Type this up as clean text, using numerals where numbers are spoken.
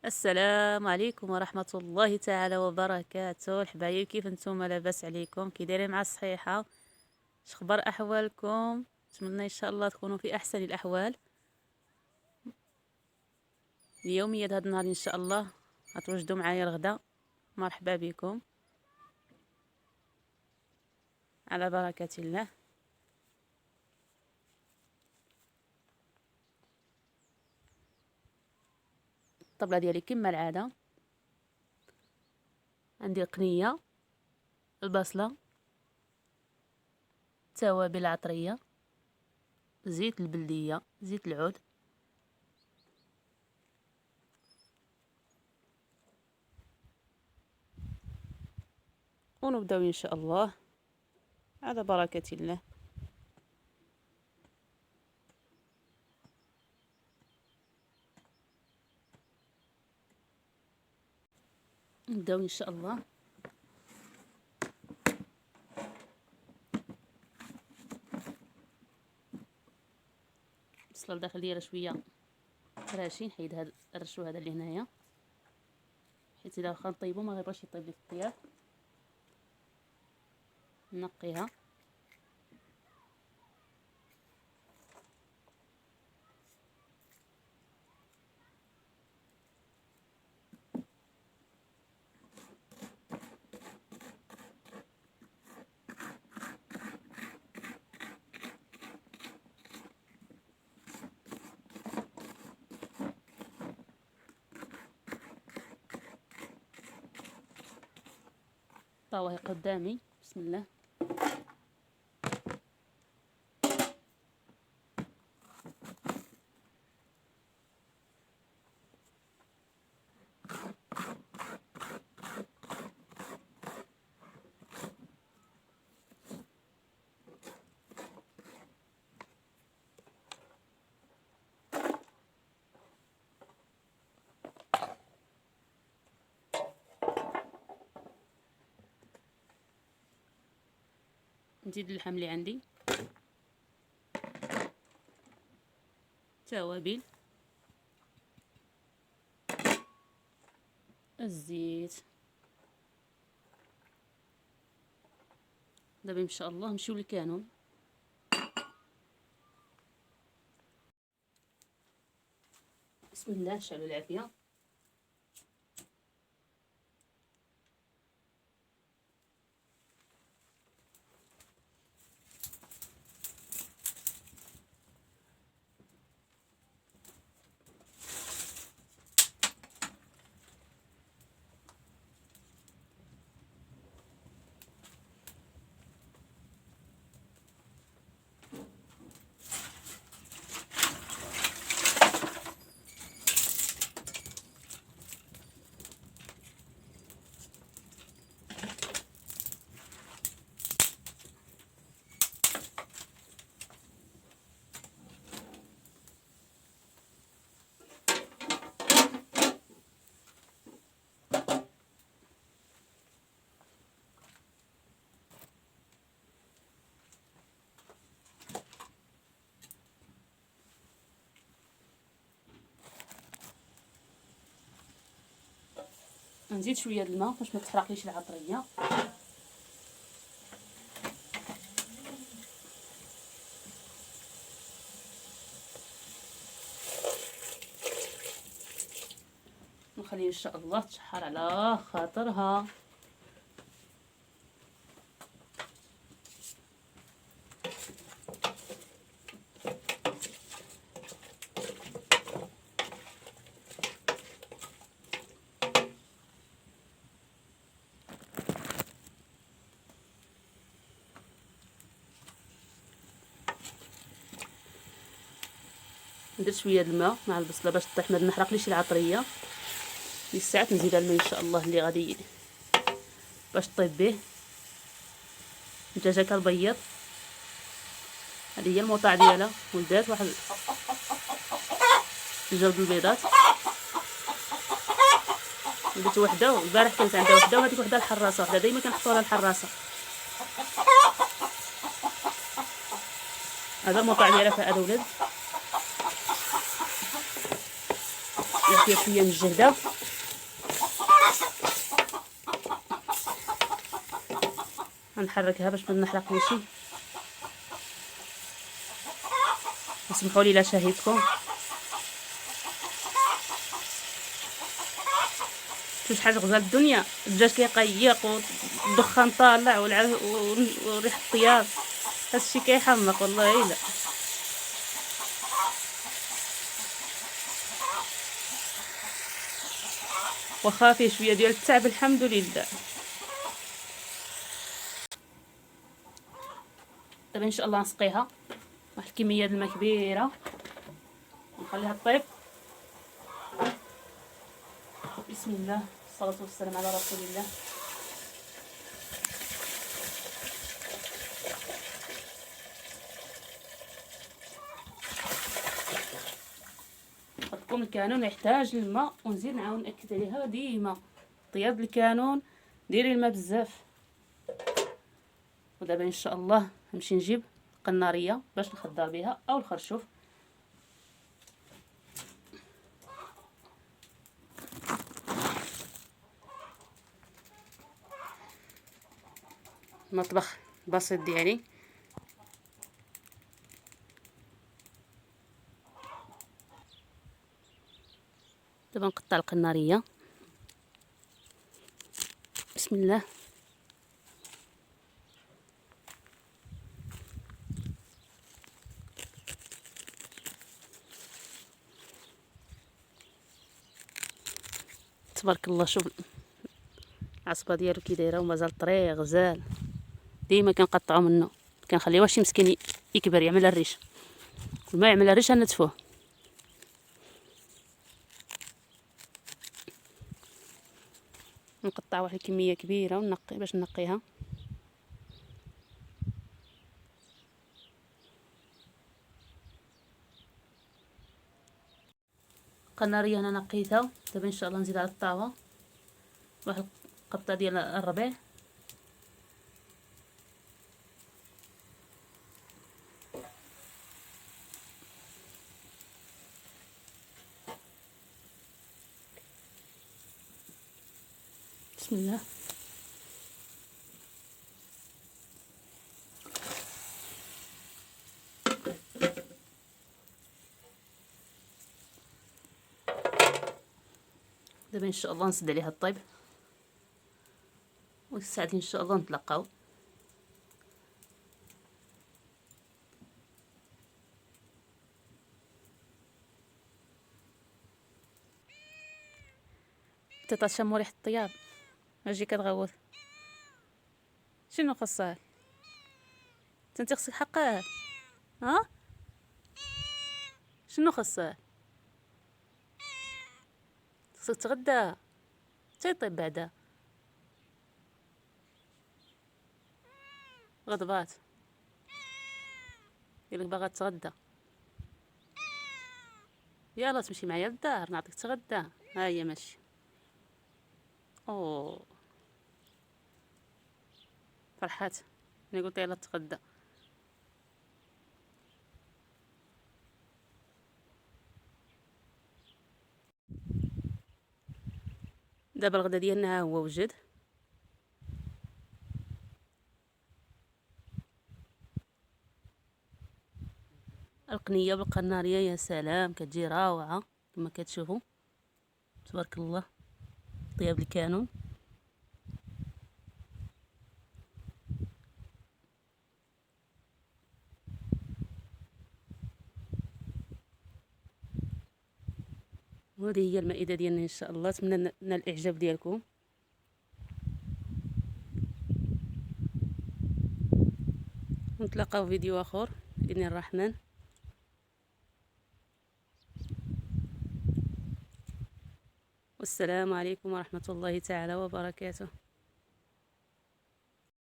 السلام عليكم ورحمة الله تعالى وبركاته. الحبايب كيف نتوما؟ لاباس عليكم؟ كي دايرين مع الصحيحة؟ شخبار احوالكم؟ نتمنى ان شاء الله تكونوا في احسن الاحوال. اليومية هذا النهار ان شاء الله غتوجدوا معايا الغدا. مرحبا بكم على بركة الله. الطبلة ديالي كما العادة، عندي القنية، البصلة، توابل العطرية، زيت البلدية، زيت العود، ونبداو ان شاء الله على بركة الله. نبداو ان شاء الله. البصله الداخل ديالها شويه راشي، نحيد هذا الرشو هذا اللي هنايا، حيت الا واخا نطيبو ما غيبغيش يطيب لي في الطياب. نقيها طاوه قدامي. بسم الله. نزيد اللحم اللي عندي، توابل، الزيت. دابا ان شاء الله نمشيو للكانون. بسم الله، نشعلوا العافيه. نزيد شويه د الماء باش ما تحرقليش العطريه. نخلي ان شاء الله تشحر على خاطرها. ندير شويه د الماء مع البصله باش تطيح، ما نحرقليش العطريه. ديك الساعات نزيد الماء ان شاء الله اللي غادي باش طيب به. الدجاجه كالبيض، هذه هي الموطع ديالها. ولدات واحد جوج البيضات، ولدت وحده. البارح كانت عندها وحده، وهذيك وحده الحراسه، وحده ديما كنحطوا لها الحراسه. هذا الموطع ديالها، فهذا ولد فيها شويه من الجهده. غنحركها باش ما نحرقليش. اسمحوا لي لا شهيتكم. شوف شحال غزال الدنيا. الدجاج كيقيق والدخان طالع وريحه الطياب. هادشي كيحمق والله الا. واخا فيه شويه ديال التعب الحمد لله. دابا ان شاء الله نسقيها واحد الكميه الماء كبيره ونخليها طيب. بسم الله والصلاه والسلام على رسول الله. خدكم الكانون يحتاج الماء، ونزيد نعاود ناكد عليها ديما طياب الكانون ديري الماء بزاف. ودابا ان شاء الله نمشي نجيب قناريه باش نخدر بها او الخرشوف. المطبخ بسيط ديالي. دابا نقطع القناريه. بسم الله. تبارك الله. شوف العصبه ديالو كي دايره ومازال طري غزال. ديما كنقطعو منه، كنخليوه شي مسكين يكبر يعمل الريش. كل ما يعمل الريش نتفوه. نقطع واحد الكميه كبيره ونقي باش نقيها. قناريه انا نقيتها. دابا ان شاء الله نزيد على الطاوه واحد القبطه ديال الربيع. بسم الله. دابا ان شاء الله نسد عليها الطيب والساعتين ان شاء الله نتلاقاو. تتشم ريحه الطياب اجي كتغوت. شنو خصها انت خصك حقاه؟ ها شنو خصها؟ خصك تغدى تيطيب بعدا. غضبات يقولك باغا تغدى. يلا تمشي معايا للدار نعطيك تغدى. ها هي ماشي. اوه فرحات ملي قلت يلا تغدى. دابا الغدا ديالنا ها هو وجد. القنيه بالقناريه يا سلام كتجي روعه كما كتشوفوا تبارك الله. طياب الكانون. وهذه هي المائده ديالنا ان شاء الله. نتمنى نال الاعجاب ديالكم. نتلاقاو في فيديو اخر باذن الرحمن. والسلام عليكم ورحمه الله تعالى وبركاته.